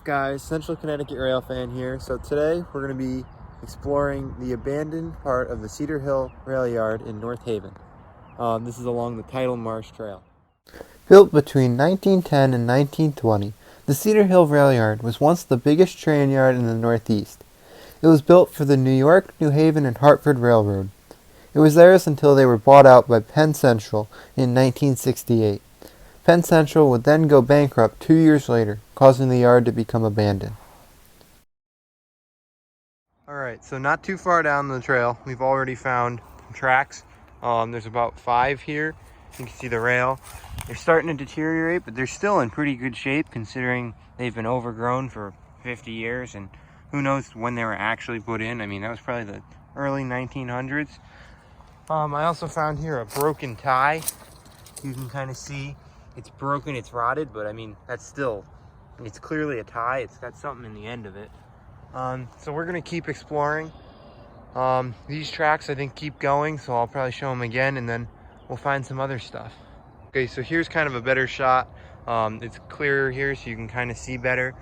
guys? Central Connecticut railfan here. So today we're going to be exploring the abandoned part of the Cedar Hill Railyard in North Haven. This is along the Tidal Marsh Trail. Built between 1910 and 1920, the Cedar Hill Railyard was once the biggest train yard in the Northeast. It was built for the New York, New Haven, and Hartford Railroad. It was theirs until they were bought out by Penn Central in 1968. Penn Central would then go bankrupt 2 years later, causing the yard to become abandoned. Alright, so not too far down the trail, we've already found some tracks. There's about 5 here. You can see the rail. They're starting to deteriorate, but they're still in pretty good shape considering they've been overgrown for 50 years, and who knows when they were actually put in. I mean, that was probably the early 1900s. I also found here a broken tie. You can kind of see it's broken, it's rotted, but I mean, that's still, it's clearly a tie. It's got something in the end of it. So we're gonna keep exploring. These tracks, I think, keep going, so I'll probably show them again, and then we'll find some other stuff. Okay, so here's kind of a better shot. It's clearer here, so you can kind of see better.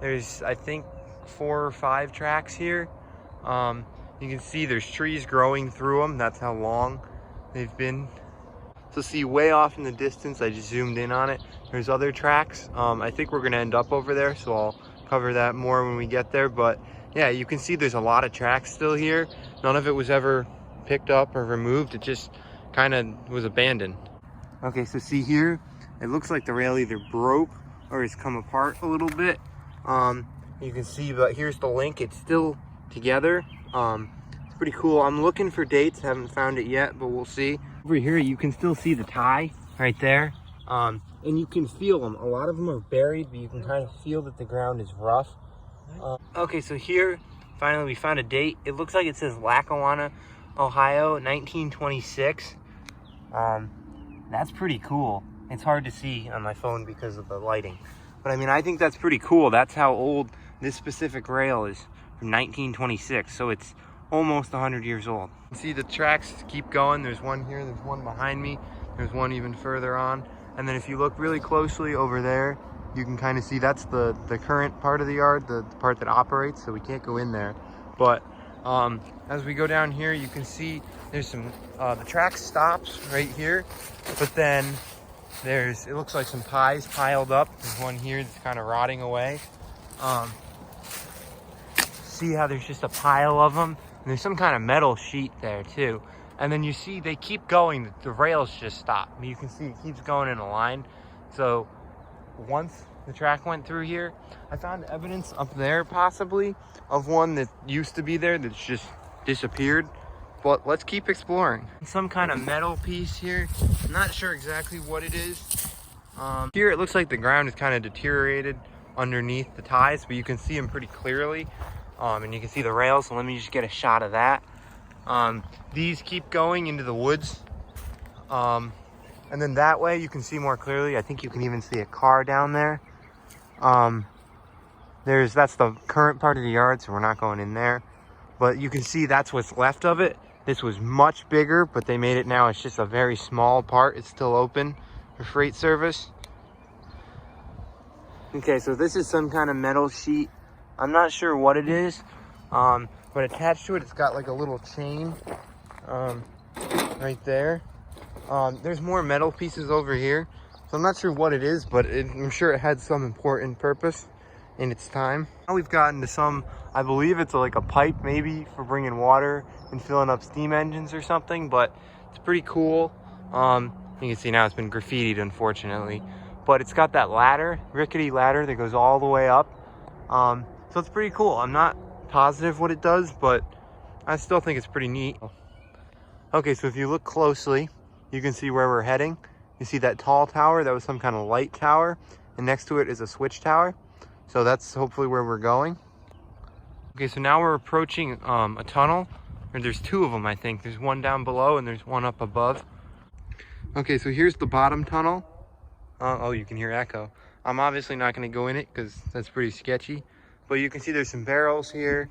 There's, I think, 4 or 5 tracks here. You can see there's trees growing through them. That's how long they've been. So see way off in the distance, I just zoomed in on it, there's other tracks. I think we're gonna end up over there, so I'll cover that more when we get there. But yeah, you can see there's a lot of tracks still here. None of it was ever picked up or removed. It just kind of was abandoned. Okay, so see here, it looks like the rail either broke or has come apart a little bit. You can see, but here's the link, it's still together. It's pretty cool. I'm looking for dates, haven't found it yet, but we'll see. Over here, you can still see the tie right there. And you can feel them. A lot of them are buried, but you can kind of feel that the ground is rough. Okay, so here, finally, we found a date. It looks like it says Lackawanna, Ohio, 1926. That's pretty cool. It's hard to see on my phone because of the lighting. But I mean, I think that's pretty cool. That's how old this specific rail is, from 1926. So it's almost 100 years old. You see the tracks keep going. There's one here, there's one behind me, there's one even further on. And then if you look really closely over there, you can kind of see that's the current part of the yard, the part that operates, so we can't go in there. But as we go down here, you can see there's some, the track stops right here, but then there's, it looks like some pies piled up. There's one here that's kind of rotting away. See how there's just a pile of them? And there's some kind of metal sheet there too. And then you see they keep going, the rails just stop. You can see it keeps going in a line. So once the track went through here, I found evidence up there possibly of one that used to be there that's just disappeared. But let's keep exploring. Some kind of metal piece here. I'm not sure exactly what it is. Here it looks like the ground is kind of deteriorated underneath the ties, but you can see them pretty clearly. And you can see the rails, so let me just get a shot of that. These keep going into the woods. And then that way you can see more clearly. I think you can even see a car down there. That's the current part of the yard, so we're not going in there. But you can see that's what's left of it. This was much bigger, but they made it now, it's just a very small part. It's still open for freight service. Okay, so this is some kind of metal sheet. I'm not sure what it is, but attached to it, it's got like a little chain right there. There's more metal pieces over here, so I'm not sure what it is, but I'm sure it had some important purpose in its time. Now we've gotten to some, I believe it's like a pipe maybe for bringing water and filling up steam engines or something, but it's pretty cool. You can see now it's been graffitied, unfortunately, but it's got that ladder, rickety ladder that goes all the way up. So it's pretty cool. I'm not positive what it does, but I still think it's pretty neat. Okay, so if you look closely, you can see where we're heading. You see that tall tower? That was some kind of light tower, and next to it is a switch tower. So that's hopefully where we're going. Okay, so now we're approaching a tunnel. There's 2 of them, I think. There's one down below and there's one up above. Okay, so here's the bottom tunnel. Oh, you can hear echo. I'm obviously not going to go in it because that's pretty sketchy. But you can see there's some barrels here.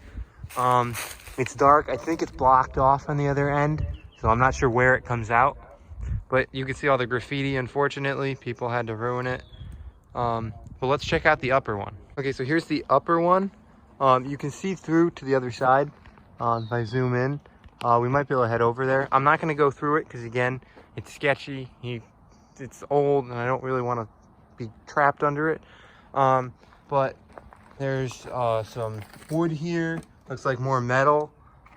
It's dark. I think it's blocked off on the other end, so I'm not sure where it comes out. But you can see all the graffiti, unfortunately. People had to ruin it. But let's check out the upper one. Okay, so here's the upper one. You can see through to the other side if I zoom in. We might be able to head over there. I'm not going to go through it because, again, it's sketchy. It's old, and I don't really want to be trapped under it. But there's some wood here. Looks like more metal.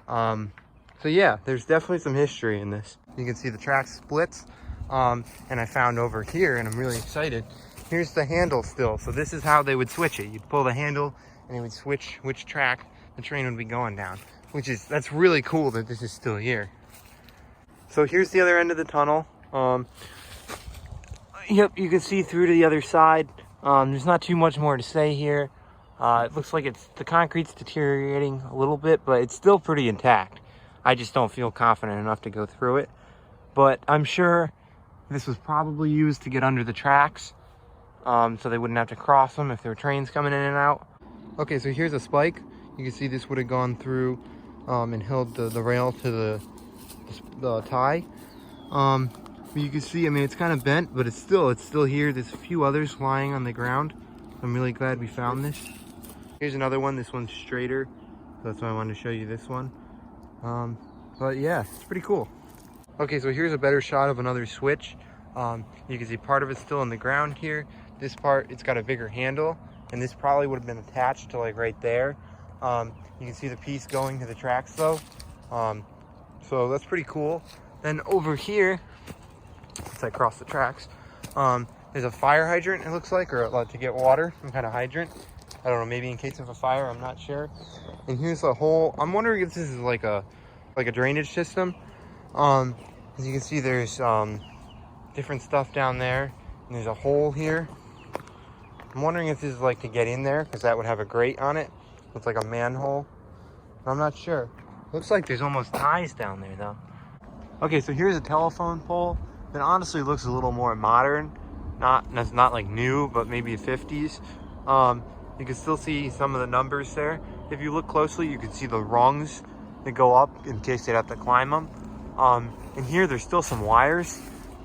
So yeah, there's definitely some history in this. You can see the track splits. And I found over here, and I'm really excited. Here's the handle still. So this is how they would switch it. You'd pull the handle, and it would switch which track the train would be going down. That's really cool that this is still here. So here's the other end of the tunnel. Yep, you can see through to the other side. There's not too much more to say here. It looks like the concrete's deteriorating a little bit, but it's still pretty intact. I just don't feel confident enough to go through it. But I'm sure this was probably used to get under the tracks, so they wouldn't have to cross them if there were trains coming in and out. Okay, so here's a spike. You can see this would have gone through and held the rail to the tie. But you can see, I mean, it's kind of bent, but it's still here. There's a few others lying on the ground. I'm really glad we found this. Here's another one. This one's straighter. So that's why I wanted to show you this one. But yeah, it's pretty cool. Okay, so here's a better shot of another switch. You can see part of it's still in the ground here. This part, it's got a bigger handle, and this probably would have been attached to like right there. You can see the piece going to the tracks though. So that's pretty cool. Then over here, as I cross the tracks, there's a fire hydrant, it looks like, or to get water, some kind of hydrant. I don't know, maybe in case of a fire, I'm not sure. And here's a hole. I'm wondering if this is like a drainage system. As you can see, there's different stuff down there, and there's a hole here. I'm wondering if this is like to get in there, because that would have a grate on it. Looks like a manhole. I'm not sure. Looks like there's almost ties down there though. Okay, so here's a telephone pole that honestly looks a little more modern. That's not like new, but maybe 50s. You can still see some of the numbers there. If you look closely, you can see the rungs that go up in case they'd have to climb them. And here there's still some wires,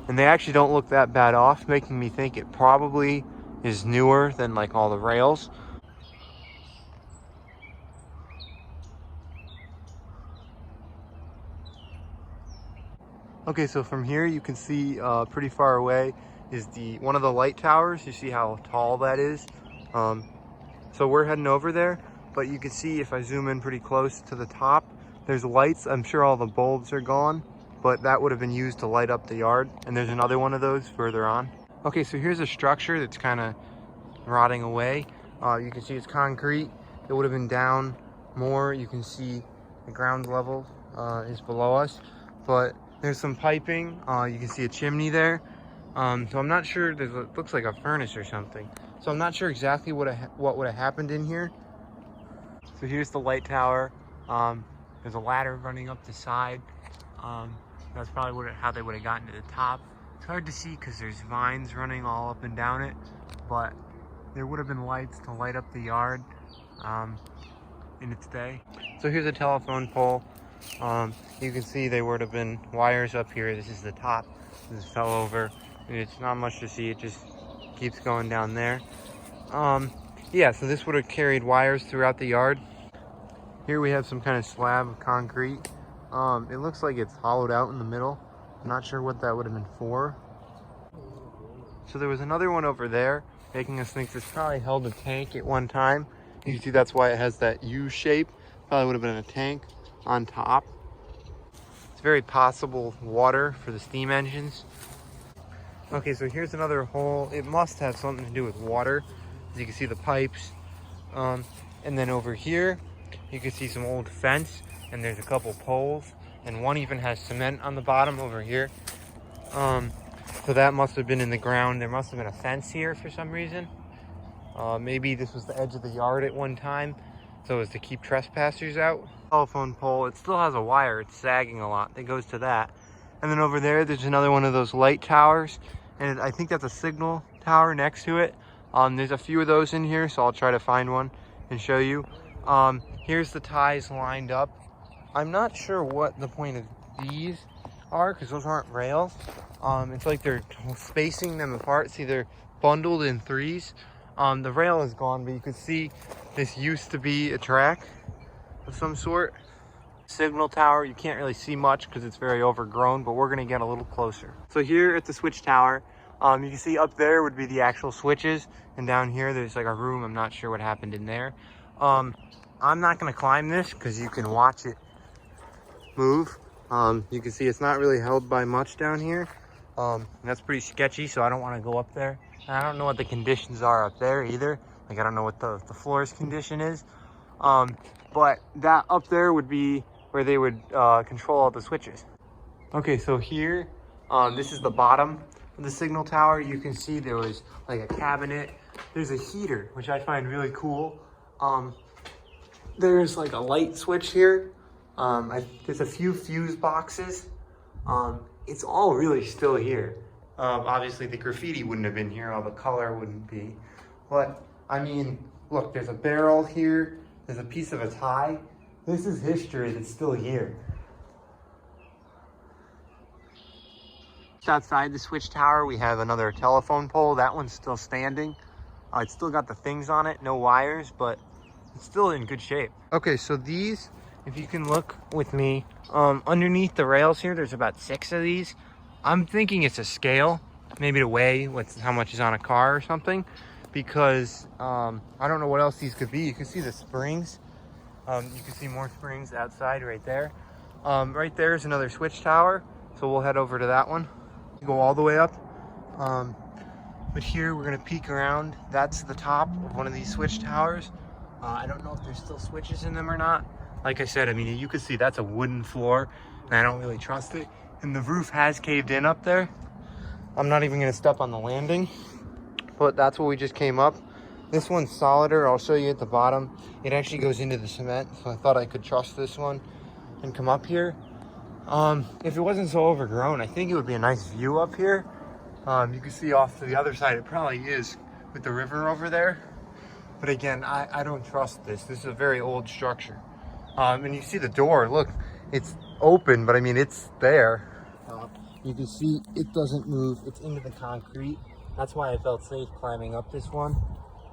and they actually don't look that bad off, making me think it probably is newer than like all the rails. Okay, so from here you can see pretty far away is one of the light towers. You see how tall that is. So we're heading over there, but you can see if I zoom in pretty close to the top, there's lights. I'm sure all the bulbs are gone, but that would have been used to light up the yard. And there's another one of those further on. Okay, so here's a structure that's kind of rotting away. You can see it's concrete. It would have been down more. You can see the ground level is below us, but there's some piping. You can see a chimney there. So I'm not sure. It looks like a furnace or something. So I'm not sure exactly what would have happened in here. So here's the light tower. There's a ladder running up the side. That's probably how they would have gotten to the top. It's hard to see because there's vines running all up and down it, but there would have been lights to light up the yard in its day. So here's a telephone pole. You can see there would have been wires up here. This is the top. This fell over. It's not much to see. It just keeps going down there. Yeah, so this would have carried wires throughout the yard. Here we have some kind of slab of concrete. It looks like it's hollowed out in the middle. I'm not sure what that would have been for. So there was another one over there, making us think this probably held a tank at one time. You can see that's why it has that U shape. Probably would have been a tank on top. It's very possible water for the steam engines. Okay, so here's another hole. It must have something to do with water. As you can see the pipes. And then over here, you can see some old fence, and there's a couple poles, and one even has cement on the bottom over here. So that must have been in the ground. There must have been a fence here for some reason. Maybe this was the edge of the yard at one time, so as to keep trespassers out. Telephone pole, it still has a wire. It's sagging a lot. That goes to that. And then over there's another one of those light towers, and I think that's a signal tower next to it. There's a few of those in here, so I'll try to find one and show you. Here's the ties lined up. I'm not sure what the point of these are, because those aren't rails. It's like they're spacing them apart. See, they're bundled in threes. The rail is gone, but you can see this used to be a track of some sort. Signal tower, you can't really see much because it's very overgrown, but we're gonna get a little closer. So here at the switch tower, you can see up there would be the actual switches, and down here there's like a room. I'm not sure what happened in there. I'm not gonna climb this because you can watch it move. You can see it's not really held by much down here. And that's pretty sketchy, so I don't want to go up there. And I don't know what the conditions are up there either. Like, I don't know what the floor's condition is. But that up there would be where they would control all the switches. Okay, so here, this is the bottom of the signal tower. You can see there was like a cabinet. There's a heater, which I find really cool. There's like a light switch here. There's a few fuse boxes. It's all really still here. Obviously the graffiti wouldn't have been here, all the color wouldn't be. But I mean, look, there's a barrel here. There's a piece of a tie. This is history that's still here. Just outside the switch tower, we have another telephone pole. That one's still standing. It's still got the things on it, no wires, but it's still in good shape. Okay, so these, if you can look with me, underneath the rails here, there's about 6 of these. I'm thinking it's a scale, maybe to weigh how much is on a car or something, because I don't know what else these could be. You can see the springs. You can see more springs outside right there. Right there is another switch tower, so we'll head over to that one. Go all the way up. But here we're gonna peek around. That's the top of one of these switch towers. I don't know if there's still switches in them or not. Like I said, I mean, you can see that's a wooden floor, and I don't really trust it. And the roof has caved in up there. I'm not even gonna step on the landing, but that's where we just came up. This one's solider. I'll show you at the bottom. It actually goes into the cement, so I thought I could trust this one and come up here. If it wasn't so overgrown, I think it would be a nice view up here. You can see off to the other side, it probably is with the river over there. But again, I don't trust this. This is a very old structure. And you see the door, look, it's open, but I mean, it's there. You can see it doesn't move. It's into the concrete. That's why I felt safe climbing up this one.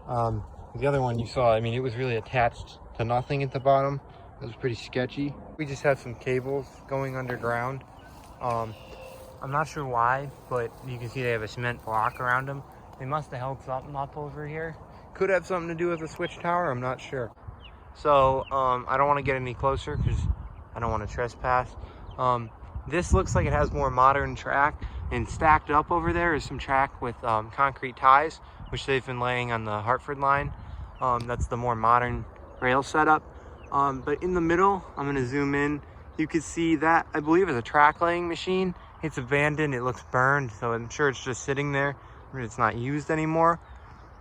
The other one you saw, I mean, it was really attached to nothing at the bottom. It was pretty sketchy. We just have some cables going underground. I'm not sure why, but you can see they have a cement block around them. They must have held something up over here. Could have something to do with the switch tower, I'm not sure. So I don't want to get any closer because I don't want to trespass. This looks like it has more modern track, and stacked up over there is some track with concrete ties, which they've been laying on the Hartford line. That's the more modern rail setup. But in the middle, I'm going to zoom in. You can see that, I believe, is a track laying machine. It's abandoned, it looks burned, so I'm sure it's just sitting there. It's not used anymore.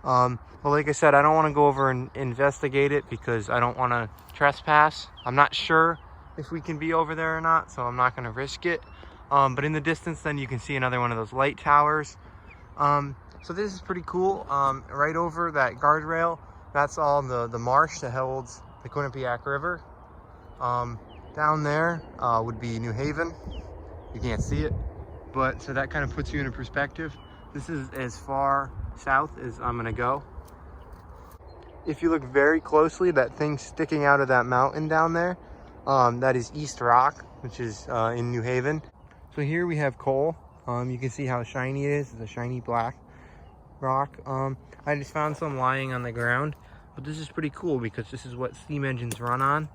But like I said, I don't want to go over and investigate it because I don't want to trespass. I'm not sure if we can be over there or not, so I'm not going to risk it. But in the distance, then you can see another one of those light towers. So this is pretty cool. Right over that guardrail, that's all the marsh that holds the Quinnipiac River. Down there would be New Haven. You can't see it, but so that kind of puts you in a perspective. This is as far south as I'm gonna go. If you look very closely, that thing sticking out of that mountain down there, that is East Rock, which is in New Haven. So here we have coal. You can see how shiny it is. It's a shiny black rock. I just found some lying on the ground, but this is pretty cool because this is what steam engines run on.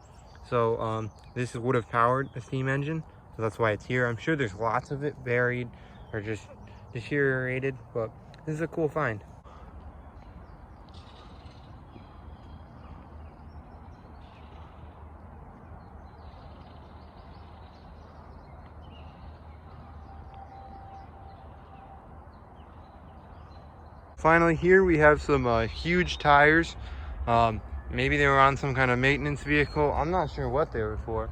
So this would have powered a steam engine, so that's why it's here. I'm sure there's lots of it buried or just deteriorated, but this is a cool find. Finally, here we have some huge tires. Maybe they were on some kind of maintenance vehicle. I'm not sure what they were for,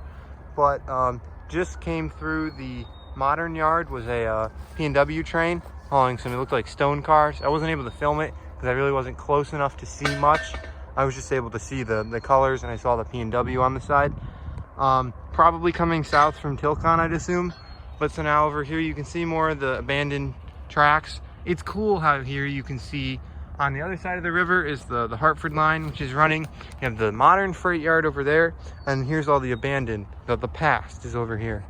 but just came through the modern yard was a P&W train hauling some, it looked like stone cars. I wasn't able to film it because I really wasn't close enough to see much. I was just able to see the colors, and I saw the P&W on the side. Probably coming south from Tilcon, I'd assume. But so now over here you can see more of the abandoned tracks. It's cool how here you can see On the other side of the river is the Hartford line, which is running. You have the modern freight yard over there, and here's all the abandoned. The past is over here.